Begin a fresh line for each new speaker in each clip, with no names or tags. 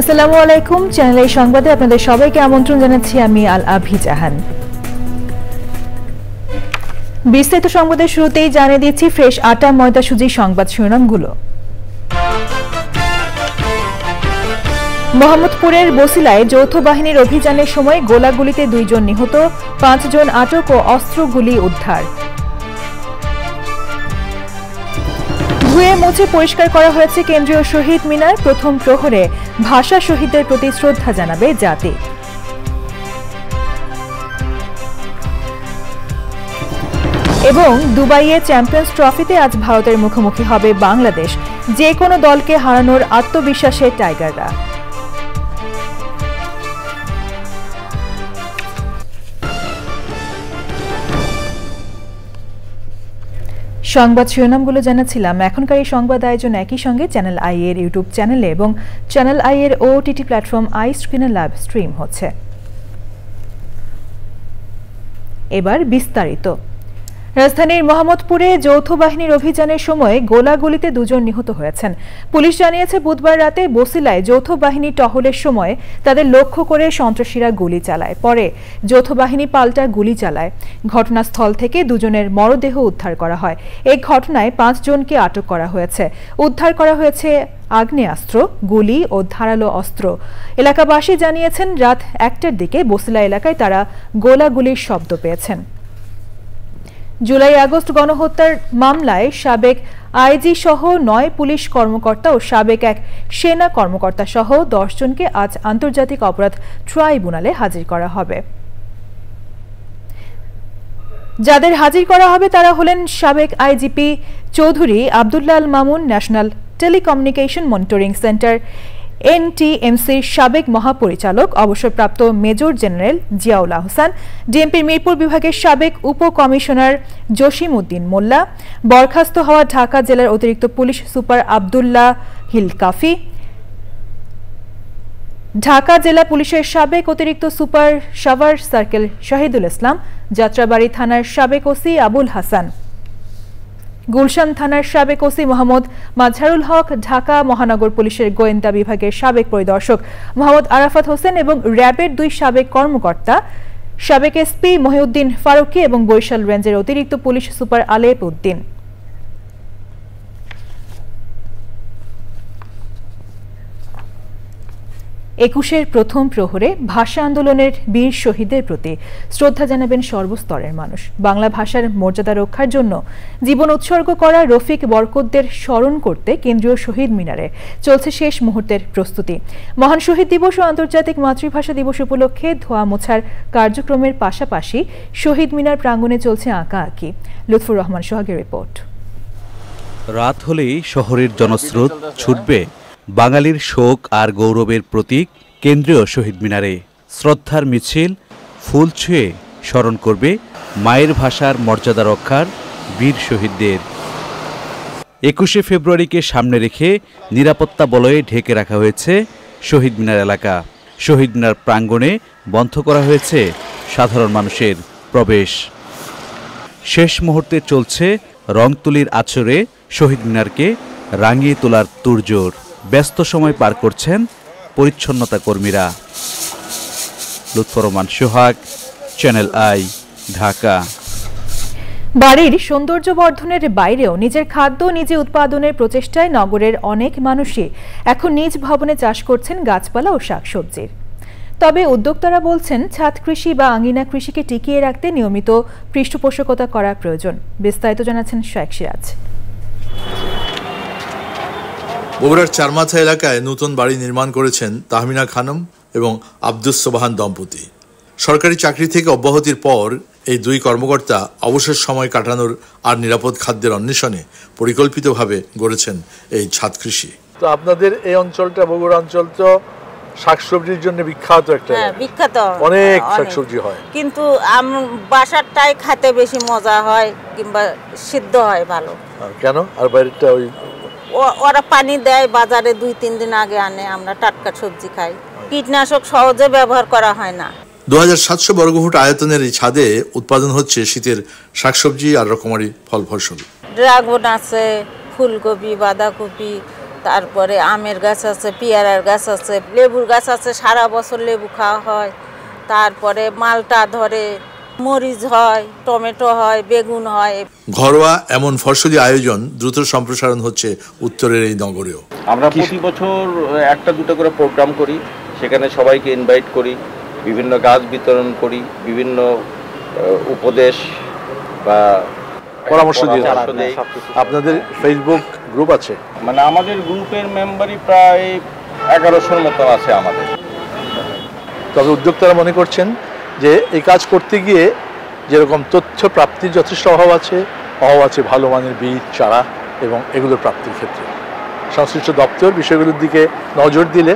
আসসালামু আলাইকুম। চ্যানেলের সংবাদে আপনাদের সবাইকে আমন্ত্রণ জানাচ্ছি আমি আল আভি জাহান। বিস্তারিত সংবাদের শুরুতেই জানিয়ে দিচ্ছি ফ্রেশ আটা ময়দা সুজি সংবাদ শিরোনামগুলো। মোহাম্মদপুরের বসিলায় যৌথ বাহিনীর অভিযানের সময় গোলাগুলিতে 2 জন নিহত, 5 জন আটক ও অস্ত্রগুলি উদ্ধার। ধুয়ে মুছে পরিষ্কার করা হয়েছে কেন্দ্রীয় শহীদ মিনার, প্রথম প্রহরে ভাষা শহীদদের প্রতি শ্রদ্ধা জানাবে জাতি। এবং দুবাইয়ে চ্যাম্পিয়ন্স ট্রফিতে আজ ভারতের মুখোমুখি হবে বাংলাদেশ, যে কোনো দলকে হারানোর আত্মবিশ্বাসে টাইগাররা। সংবাদ শিরোনামগুলো জানাচ্ছিলাম। এখনকার এই সংবাদ আয়োজন একই সঙ্গে চ্যানেল আই এর ইউটিউব চ্যানেলে এবং চ্যানেল আই এর ওটিটি প্ল্যাটফর্ম আই স্ক্রিনে লাইভ স্ট্রিম হচ্ছে। এবার বিস্তারিত। রাজধানীর মোহাম্মদপুরে যৌথ বাহিনীর অভিযানের সময় গোলাগুলিতে 2 জন নিহত হয়েছেন। পুলিশ জানিয়েছে বুধবার রাতে বসিলায় যৌথ বাহিনী টহলের সময় তাদের লক্ষ্য করে সন্ত্রাসীরা গুলি চালায়। পরে যৌথ বাহিনী পাল্টা গুলি চালায়। ঘটনাস্থল থেকে 2 জনের মরদেহ উদ্ধার করা হয়। এই ঘটনায় 5 জনকে আটক করা হয়েছে। উদ্ধার করা হয়েছে আগ্নেয়াস্ত্র, গুলি ও ধারালো অস্ত্র। এলাকাবাসী জানিয়েছেন রাত 1টার দিকে বসিলা এলাকায় তারা গোলাগুলির শব্দ পেয়েছেন। জুলাই আগস্ট গণহত্যার মামলায় সাবেক আইজি সহ 9 পুলিশ কর্মকর্তা ও সাবেক এক সেনা কর্মকর্তা সহ 10 জনকে আজ আন্তর্জাতিক অপরাধ ট্রাইব্যুনালে হাজির করা হবে। যাদের হাজির করা হবে তারা হলেন সাবেক IGP Chowdhury Abdullah Al Mamun, national telecommunication monitoring centre এনটিএমসির সাবেক মহাপরিচালক অবসরপ্রাপ্ত মেজর জেনারেল জিয়াউল আহসান, ডিএমপির মিরপুর বিভাগের সাবেক উপকমিশনার জসিম উদ্দিন মোল্লা, বরখাস্ত হওয়া ঢাকা জেলার অতিরিক্ত পুলিশ সুপার আবদুল্লাহ হিল কাফি, ঢাকা জেলা পুলিশের সাবেক অতিরিক্ত সুপার সাভার সার্কেল শাহিদুল ইসলাম, যাত্রাবাড়ি থানার সাবেক ওসি আবুল হাসান, গুলশান থানার সাবেক ওসি মোহাম্মদ মাজহারুল হক, ঢাকা মহানগর পুলিশের গোয়েন্দা বিভাগের সাবেক পরিদর্শক মোহাম্মদ আরাফাত হোসেন এবং র্যাবের 2 সাবেক কর্মকর্তা, সাবেক এসপি মহিউদ্দিন ফারুকি এবং বরিশাল রেঞ্জের অতিরিক্ত পুলিশ সুপার আলেপ উদ্দিন। একুশের প্রথম প্রহরে ভাষা আন্দোলনের বীর শহীদদের প্রতি শ্রদ্ধা জানাবেন সর্বস্তরের মানুষ। বাংলা ভাষার মর্যাদা রক্ষার জন্য জীবন উৎসর্গ করা রফিক বরকতদের স্মরণ করতে কেন্দ্রীয় শহীদ মিনারে চলছে শেষ মুহূর্তের প্রস্তুতি। মহান শহীদ দিবস ও আন্তর্জাতিক মাতৃভাষা দিবস উপলক্ষে ধোয়া মোছার কার্যক্রমের পাশাপাশি শহীদ মিনার প্রাঙ্গণে চলছে আঁকাআঁকি। লুৎফুর রহমান সোহাগের রিপোর্ট।
রাত হলেই শহরের জনস্রোত ছুটবে বাঙালির শোক আর গৌরবের প্রতীক কেন্দ্রীয় শহীদ মিনারে। শ্রদ্ধার মিছিল, ফুল ছুঁয়ে স্মরণ করবে মায়ের ভাষার মর্যাদা রক্ষার বীর শহীদদের। 21শে ফেব্রুয়ারিকে সামনে রেখে নিরাপত্তা বলয়ে ঢেকে রাখা হয়েছে শহীদ মিনার এলাকা। শহীদ মিনার প্রাঙ্গণে বন্ধ করা হয়েছে সাধারণ মানুষের প্রবেশ। শেষ মুহূর্তে চলছে রংতুলির আছরে শহীদ মিনারকে রাঙিয়ে তোলার তোড়জোড়। ব্যস্ত সময় পার করছেন পরিচ্ছন্নতা কর্মীরা। লুৎফর রহমান সোহাগ, চ্যানেল আই, ঢাকা।
বাড়ির সৌন্দর্য বর্ধনের বাইরেও নিজের খাদ্য নিজে উৎপাদনের প্রচেষ্টায় নগরের অনেক মানুষই এখন নিজ ভবনে চাষ করছেন গাছপালা ও শাকসবজির। তবে উদ্যোক্তারা বলছেন ছাদ কৃষি বা আঙিনা কৃষিকে টিকিয়ে রাখতে নিয়মিত পৃষ্ঠপোষকতা করা প্রয়োজন। বিস্তারিত জানাচ্ছেন শেখ সিরাজ।
বগুড়ার চারমাথা এলাকায় নতুন বাড়ি নির্মাণ করেছেন তাহমিনা খানম এবং আব্দুস সোবহান দম্পতি। সরকারি চাকরি থেকে অব্যাহতির পর এই দুই কর্মকর্তা অবসর সময় কাটানোর আর নিরাপদ খাদ্যের অন্বেষণে পরিকল্পিতভাবে গড়েছেন এই ছাদ কৃষি। তো আপনাদের এই অঞ্চলটা, বগুড়া অঞ্চল তো শাকসবজির জন্য বিখ্যাত একটা,
বিখ্যাত,
অনেক শাকসবজি হয়,
কিন্তু বাসারটাই খেতে বেশি মজা হয় কিংবা সিদ্ধ হয় ভালো।
কেন? আর বাইরেটা ওই
ওরা পানি দেয়, বাজারে 2-3 দিন আগে আনে, আমরা টাটকা সবজি খাই। কীটনাশক সহজে ব্যবহার করা হয় না।
2700 বর্গফুট আয়তনের এই ছাদে উৎপাদন হচ্ছে শীতের শাকসবজি আর রকমারি ফল ফসল।
ড্রাগন আছে, ফুলকপি, বাঁধাকপি, তারপরে আমের গাছ আছে, পেয়ারার গাছ আছে, লেবুর গাছ আছে, সারা বছর লেবু খাওয়া হয়। তারপরে মালটা ধরে, মরিচ হয়, টমেটো হয়, বেগুন হয়।
ঘরোয়া এমন ফসলি আয়োজন দ্রুত সম্প্রসারণ হচ্ছে উত্তরের এই নগরেও।
আমরা প্রতি বছর 1-2 করে প্রোগ্রাম করি, সেখানে সবাইকে ইনভাইট করি, বিভিন্ন গাছ বিতরণ করি, বিভিন্ন উপদেশ বা
পরামর্শ দিয়ে। আপনাদের ফেসবুক গ্রুপ আছে?
মানে আমাদের গ্রুপের মেম্বারই প্রায় 1100-র মতো আছে আমাদের।
তবে উদ্যোক্তারা মনে করছেন যে এই কাজ করতে গিয়ে যেরকম তথ্য প্রাপ্তির যথেষ্ট অভাব আছে ভালো মানের বীজ, চারা এবং এগুলোর প্রাপ্তির ক্ষেত্রে সংশ্লিষ্ট দপ্তর বিষয়গুলোর দিকে নজর দিলে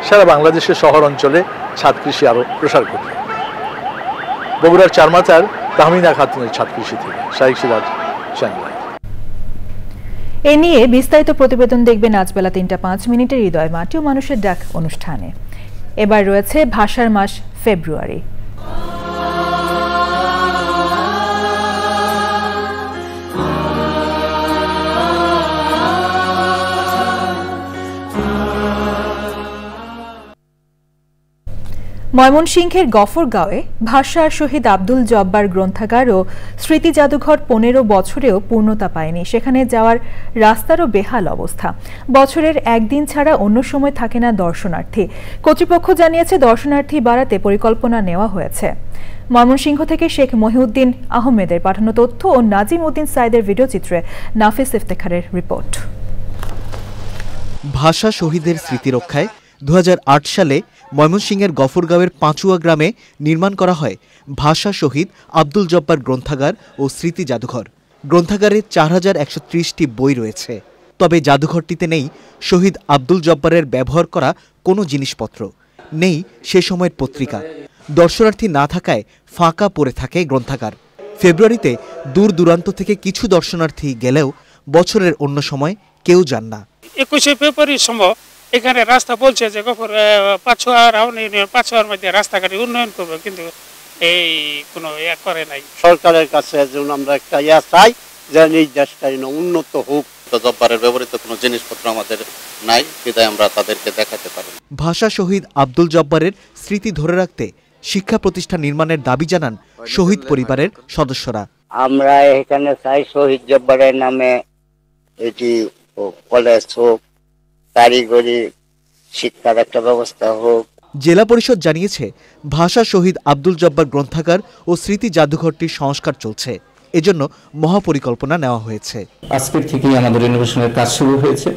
সারা বাংলাদেশের শহর অঞ্চলে ছাদ কৃষি আরও প্রসার করবে। বগুড়ার চারমাথার তাহমিনা খাতুনের ছাদ কৃষি থেকে শাইখ সিরাজ, চ্যানেল আই।
এ নিয়ে বিস্তারিত প্রতিবেদন দেখবেন আজ বেলা 3:05 হৃদয় মাটি ও মানুষের ডাক অনুষ্ঠানে। এবার রয়েছে ভাষার মাস ফেব্রুয়ারি। ময়মনসিংহের গফরগাঁওয়ে ভাষার শহীদ আব্দুল জব্বার গ্রন্থাগার ও স্মৃতি জাদুঘর 15 বছরেও পূর্ণতা পায়নি। সেখানে যাওয়ার রাস্তারও বেহাল অবস্থা। বছরের একদিন ছাড়া অন্য সময় থাকে না দর্শনার্থী। কর্তৃপক্ষ জানিয়েছে দর্শনার্থী বাড়াতে পরিকল্পনা নেওয়া হয়েছে। ময়মনসিংহ থেকে শেখ মহিউদ্দিন আহমেদের পাঠানো তথ্য ও নাজিম উদ্দিন সাইদের ভিডিও চিত্রে নাফিস ইফতেখারের রিপোর্ট।
ভাষা শহীদের স্মৃতি রক্ষায় 2008 সালে ময়মনসিংহের গফরগাঁওয়ের পাঁচুয়া গ্রামে নির্মাণ করা হয় ভাষা শহীদ আব্দুল জব্বার গ্রন্থাগার ও স্মৃতি জাদুঘর। গ্রন্থাগারে 4130টি বই রয়েছে। তবে জাদুঘরটিতে নেই শহীদ আব্দুল জব্বারের ব্যবহার করা কোনো জিনিসপত্র, নেই সে সময়ের পত্রিকা। দর্শনার্থী না থাকায় ফাঁকা পড়ে থাকে গ্রন্থাগার। ফেব্রুয়ারিতে দূর দূরান্ত থেকে কিছু দর্শনার্থী গেলেও বছরের অন্য সময় কেউ যান না।
21শে ফেব্রুয়ারির সময় এখানে রাস্তা বলছে যে পাঁচুয়ার মধ্যে রাস্তাঘাটে উন্নয়ন করবে, কিন্তু এই কোনো করে নাই।
সরকারের কাছে আমরা একটা চাই যে এই দেশটা উন্নত হোক।
জব্বারের ব্যবহৃত কোনো জিনিসপত্র আমাদের নাই, বিধায় আমরা তাদেরকে দেখাতে পারি।
ভাষা শহীদ আব্দুল জব্বারের স্মৃতি ধরে রাখতে শিক্ষা প্রতিষ্ঠান নির্মাণের দাবি জানান শহীদ পরিবারের সদস্যরা।
আমরা এখানে চাই শহীদ জব্বারের নামে এটি কলেজ হোক, কারিগরি শিক্ষার একটা ব্যবস্থা হোক।
জেলা পরিষদ জানিয়েছে ভাষা শহীদ আব্দুল জব্বার গ্রন্থাগার ও স্মৃতি জাদুঘরটির সংস্কার চলছে, এজন্য মহাপরিকল্পনা নেওয়া হয়েছে।
আজকের থেকেই আমাদের রিনোভেশনের কাজ শুরু হয়েছে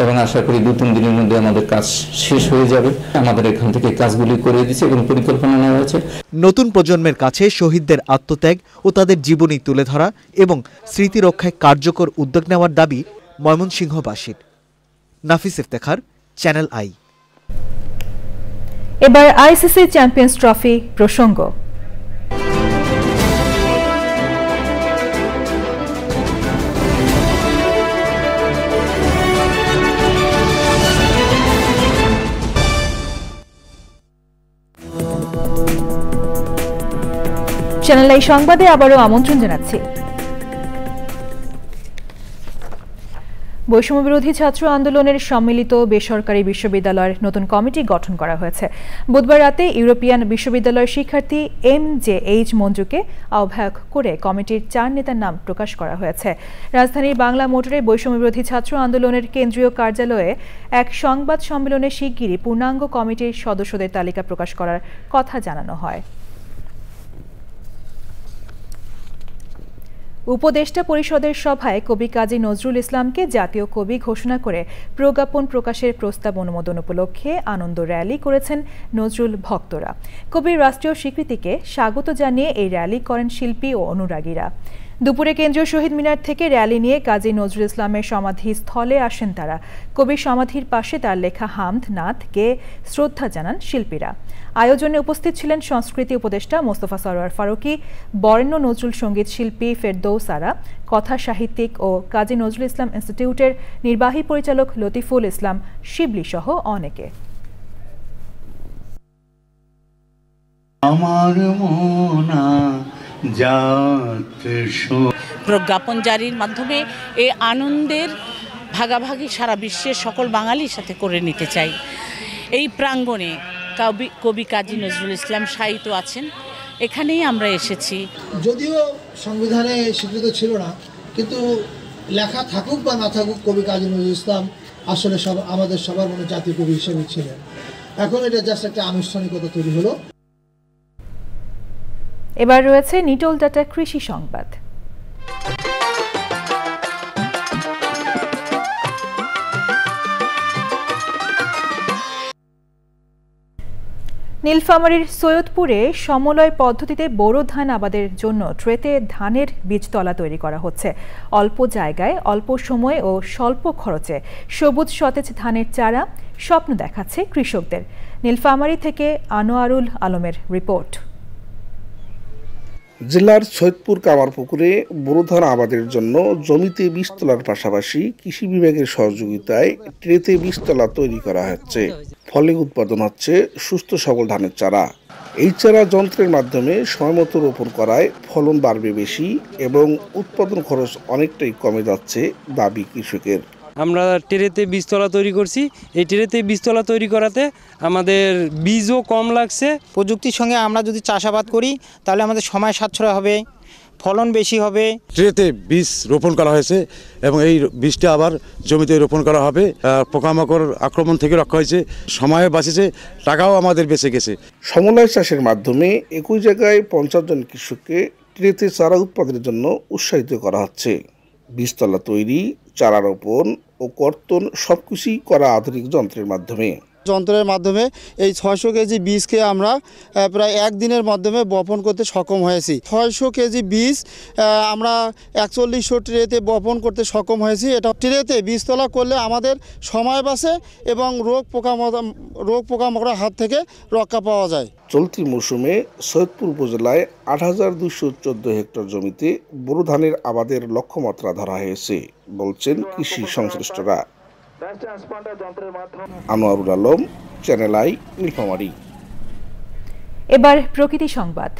এবং আশা করি 2-3 দিনের মধ্যে আমাদের কাজ শেষ হয়ে যাবে। আমাদের এখান থেকে কাজগুলি করে দিয়েছে এবং পরিকল্পনা নেওয়া হয়েছে।
নতুন প্রজন্মের কাছে শহীদদের আত্মত্যাগ ও তাদের জীবনী তুলে ধরা এবং স্মৃতি রক্ষায় কার্যকর উদ্যোগ নেওয়ার দাবি ময়মনসিংহবাসীর। নাফিস ইফতেখার, চ্যানেল আই।
এবার আইসিসি চ্যাম্পিয়ন্স ট্রফি প্রসঙ্গ। চ্যানেল আই সংবাদে আবারও আমন্ত্রণ জানাচ্ছি। বৈষম্য বিরোধী ছাত্র আন্দোলনের সম্মিলিত বেসরকারি বিশ্ববিদ্যালয়ের নতুন কমিটি গঠন করা হয়েছে। বুধবার রাতে ইউরোপিয়ান বিশ্ববিদ্যালয়ের শিক্ষার্থী MJH মঞ্জুকে আহ্বায়ক করে কমিটির 4 নেতার নাম প্রকাশ করা হয়েছে। রাজধানীর বাংলা মোটরে বৈষম্য বিরোধী ছাত্র আন্দোলনের কেন্দ্রীয় কার্যালয়ে এক সংবাদ সম্মেলনে শিগগিরই পূর্ণাঙ্গ কমিটির সদস্যদের তালিকা প্রকাশ করার কথা জানানো হয়। উপদেষ্টা পরিষদের সভায় কবি কাজী নজরুল ইসলামকে জাতীয় কবি ঘোষণা করে প্রজ্ঞাপন প্রকাশের প্রস্তাব অনুমোদন উপলক্ষে আনন্দ র্যালি করেছেন নজরুল ভক্তরা। কবির রাষ্ট্রীয় স্বীকৃতিকে স্বাগত জানিয়ে এই র্যালি করেন শিল্পী ও অনুরাগীরা। দুপুরে কেন্দ্রীয় শহীদ মিনার থেকে র্যালি নিয়ে কাজী নজরুল ইসলামের সমাধিস্থলে আসেন তারা। কবির সমাধির পাশে তার লেখা হামদ নাথ গেয়ে শ্রদ্ধা জানান শিল্পীরা। আয়োজনে উপস্থিত ছিলেন সংস্কৃতি উপদেষ্টা মোস্তফা সরোয়ার ফারুকী, বরেণ্য নজরুল সঙ্গীত শিল্পী ফেরদৌস আরা, কথা সাহিত্যিক ও কাজী নজরুল ইসলাম ইনস্টিটিউটের নির্বাহী পরিচালক লতিফুল ইসলাম শিবলি সহ অনেকে।
আমার মনা
প্রজ্ঞাপন জারির মাধ্যমে এই আনন্দের ভাগাভাগি সারা বিশ্বের সকল বাঙালির সাথে করে নিতে চাই। এই প্রাঙ্গণে কবি কাজী নজরুল ইসলাম শায়িত আছেন, এখানেই আমরা এসেছি।
যদিও সংবিধানে স্বীকৃত ছিল না, কিন্তু লেখা থাকুক বা না থাকুক কবি কাজী নজরুল ইসলাম আসলে আমাদের সবার মনে জাতীয় কবি হিসেবে ছিলেন। এখন এটা জাস্ট একটা আনুষ্ঠানিকতা তৈরি হলো।
এবার রয়েছে নিটল ডাটা কৃষি সংবাদ। নীলফামারীর সৈয়দপুরে সমলয় পদ্ধতিতে বোরো ধান আবাদের জন্য ট্রেতে ধানের বীজতলা তৈরি করা হচ্ছে। অল্প জায়গায় অল্প সময়ে ও স্বল্প খরচে সবুজ সতেজ ধানের চারা স্বপ্ন দেখাচ্ছে কৃষকদের। নীলফামারী থেকে আনোয়ারুল আলমের রিপোর্ট।
জেলার সৈয়দপুর কামারপুকুরে বোরো ধান আবাদের জন্য জমিতে বীজতলার পাশাপাশি কৃষি বিভাগের সহযোগিতায় ট্রেতে বীজতলা তৈরি করা হচ্ছে। ফলে উৎপাদন হচ্ছে সুস্থ সবল ধানের চারা। এই চারা যন্ত্রের মাধ্যমে সময়মতো রোপণ করায় ফলন বাড়বে বেশি এবং উৎপাদন খরচ অনেকটাই কমে যাচ্ছে দাবি কৃষকের।
আমরা ট্রেতে বীজতলা তৈরি করছি। এই ট্রেতে বীজতলা তৈরি করাতে আমাদের বীজও কম লাগছে।
প্রযুক্তির সঙ্গে আমরা যদি চাষাবাদ করি তাহলে আমাদের সময় সাশ্রয় হবে, ফলন বেশি হবে।
ট্রেতে বীজ রোপণ করা হয়েছে এবং এই বীজটা আবার জমিতে রোপণ করা হবে। পোকামাকড় আক্রমণ থেকে রক্ষা হয়েছে, সময় বাঁচেছে, টাকাও আমাদের বেঁচে গেছে।
সমলয় চাষের মাধ্যমে একই জায়গায় 50 জন কৃষককে ট্রেতে চারা উৎপাদনের জন্য উৎসাহিত করা হচ্ছে। বীজতলা তৈরি, চারা রোপণ ও কর্তন সবকিছুই করা আধুনিক যন্ত্রের মাধ্যমে।
যন্ত্রের মাধ্যমে এই 600 কেজি বীজকে আমরা প্রায় একদিনের মাধ্যমে বপন করতে সক্ষম হয়েছি। 600 কেজি বীজ আমরা 4100 ট্রেতে বপন করতে সক্ষম হয়েছি। এটা ট্রেতে বীজতলা করলে আমাদের সময় বাঁচে এবং রোগ পোকামাকড়ের হাত থেকে রক্ষা পাওয়া যায়।
চলতি মৌসুমে সৈয়দপুর উপজেলায় ৮২১৪ হেক্টর জমিতে বোরো ধানের আবাদের লক্ষ্যমাত্রা ধরা হয়েছে বলছেন কৃষি সংশ্লিষ্টরা। Anwarul Alam, channel I, Nilphamari.
এবার প্রকৃতি সংবাদ।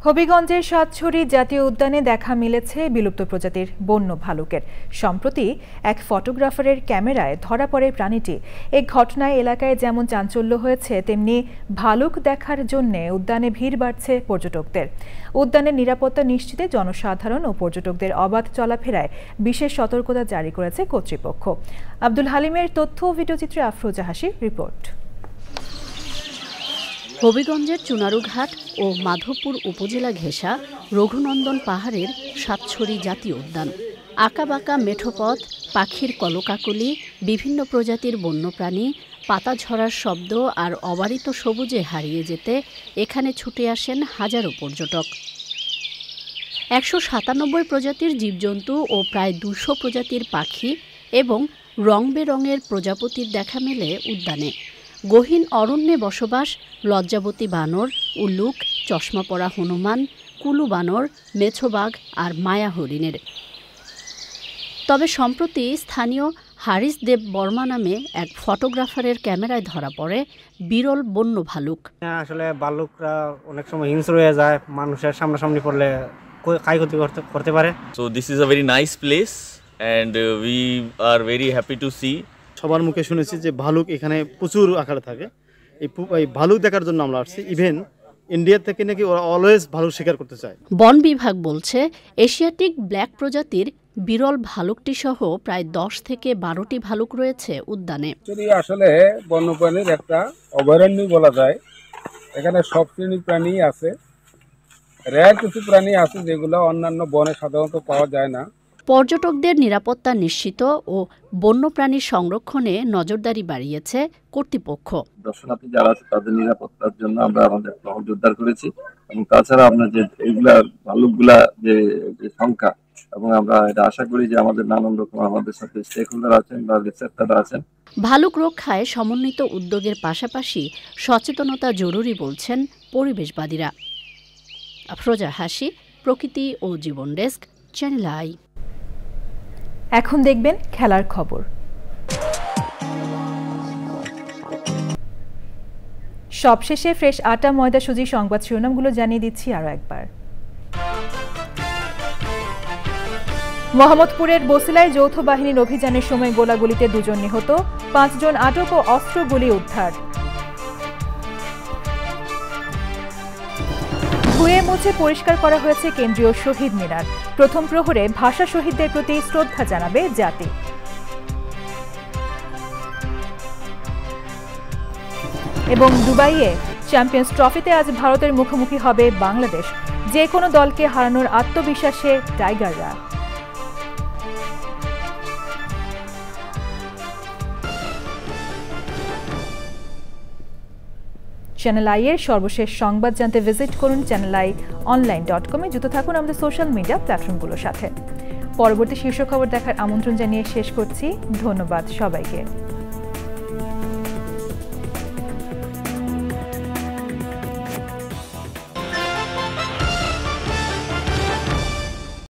হবিগঞ্জের সাতছড়ি জাতীয় উদ্যানে দেখা মিলেছে বিলুপ্ত প্রজাতির বন্য ভালুকের। সম্প্রতি এক ফটোগ্রাফারের ক্যামেরায় ধরা পড়ে প্রাণীটি। এই ঘটনায় এলাকায় যেমন চাঞ্চল্য হয়েছে, তেমনি ভালুক দেখার জন্য উদ্যানে ভিড় বাড়ছে পর্যটকদের। উদ্যানের নিরাপত্তা নিশ্চিতে জনসাধারণ ও পর্যটকদের অবাধ চলাফেরায় বিশেষ সতর্কতা জারি করেছে কর্তৃপক্ষ। আব্দুল হালিমের তথ্য ও ভিডিওচিত্রে আফরোজা হাসির রিপোর্ট।
হবিগঞ্জের চুনারুঘাট ও মাধবপুর উপজেলা ঘেঁষা রঘুনন্দন পাহাড়ের সাতছড়ি জাতীয় উদ্যান। আঁকাবাঁকা মেঠোপথ, পাখির কলকাকলি, বিভিন্ন প্রজাতির বন্যপ্রাণী, পাতা ঝরার শব্দ আর অবারিত সবুজে হারিয়ে যেতে এখানে ছুটে আসেন হাজারো পর্যটক। ১৯৭ প্রজাতির জীবজন্তু ও প্রায় ২০০ প্রজাতির পাখি এবং রং বেরঙের প্রজাপতির দেখা মেলে উদ্যানে। গহীন অরণ্যে বসবাস লজ্জাবতী বানর, উল্লুক, চশমা পরা হনুমান, কুলু বানর, মেছোবাঘ আর মায়া হরিণের। তবে সম্প্রতি স্থানীয় হারিস দেব বর্মা নামে এক ফটোগ্রাফারের ক্যামেরায় ধরা পড়ে বিরল বন্য ভালুক।
আসলে ভালুকরা অনেক সময় হিংস্র হয়ে যায়, মানুষের সামনাসামনি পড়লে ক্ষয়ক্ষতি করতে পারে।
So this is a very nice place and we are very happy to see.
সবার মুখে শুনেছি যে ভালুক এখানে প্রচুর আকারে থাকে। এই ভালুক দেখার জন্য আমরা আসছি। ইভেন ইন্ডিয়া থেকে নাকি ওরা অলওয়েজ ভালুক শিকার করতে চায়।
বন বিভাগ বলছে এশিয়াটিক ব্ল্যাক প্রজাতির বিরল ভালুকটি সহ প্রায় 10 থেকে 12টি ভালুক রয়েছে উদ্যানে।
আসলে বন্যপ্রাণীর একটা অভয়ারণ্য বলা যায়। এখানে সব শ্রেণীর প্রাণী আছে, রেয়ার কিছু প্রাণী আছে যেগুলো অন্যান্য বনে সাধারণত পাওয়া যায় না।
পর্যটকদের নিরাপত্তা নিশ্চিত ও বন্যপ্রাণী সংরক্ষণে নজরদারি বাড়িয়েছে কর্তৃপক্ষ।
দর্শনার্থী যারা আছে তাদের নিরাপত্তার জন্য আমরা আমাদের টহল জোরদার করেছি এবং তাছাড়া আপনার যে এইগুলা ভালুকগুলা যে সংখ্যা এবং আমরা এটা আশা করি যে আমাদের নানান রকম আমাদের সাথে স্টেক হোল্ডার আছেন বা রিসার্চাররা আছেন।
ভালুক রক্ষায় সমন্বিত উদ্যোগের পাশাপাশি সচেতনতা জরুরি বলছেন পরিবেশবাদীরা। আফরোজা হাসি, প্রকৃতি ও জীবন ডেস্ক, চ্যানেল আই।
এখন দেখবেন খেলার খবর। সবশেষে ফ্রেশ আটা ময়দা সুজি সংবাদ শিরোনামগুলো জানিয়ে দিচ্ছি আরো একবার। মোহাম্মদপুরের বসিলায় যৌথ বাহিনীর অভিযানের সময় গোলাগুলিতে 2 জন নিহত, 5 জন আটক ও অস্ত্রগুলি উদ্ধার। ধুয়ে মুছে পরিষ্কার করা হয়েছে কেন্দ্রীয় শহীদ মিনার। প্রথম প্রহরে ভাষা শহীদদের প্রতি শ্রদ্ধা জানাবে জাতি। এবং দুবাইয়ে চ্যাম্পিয়ন্স ট্রফিতে আজ ভারতের মুখোমুখি হবে বাংলাদেশ। যে কোনো দলকে হারানোর আত্মবিশ্বাসে টাইগাররা। চ্যানেল আই এর সর্বশেষ সংবাদ জানতে ভিজিট করুন channelionline.com-এ। যুক্ত থাকুন আমাদের সোশ্যাল মিডিয়া প্ল্যাটফর্মগুলোর সাথে। পরবর্তী শীর্ষ খবর দেখার আমন্ত্রণ জানিয়ে শেষ করছি। ধন্যবাদ সবাইকে।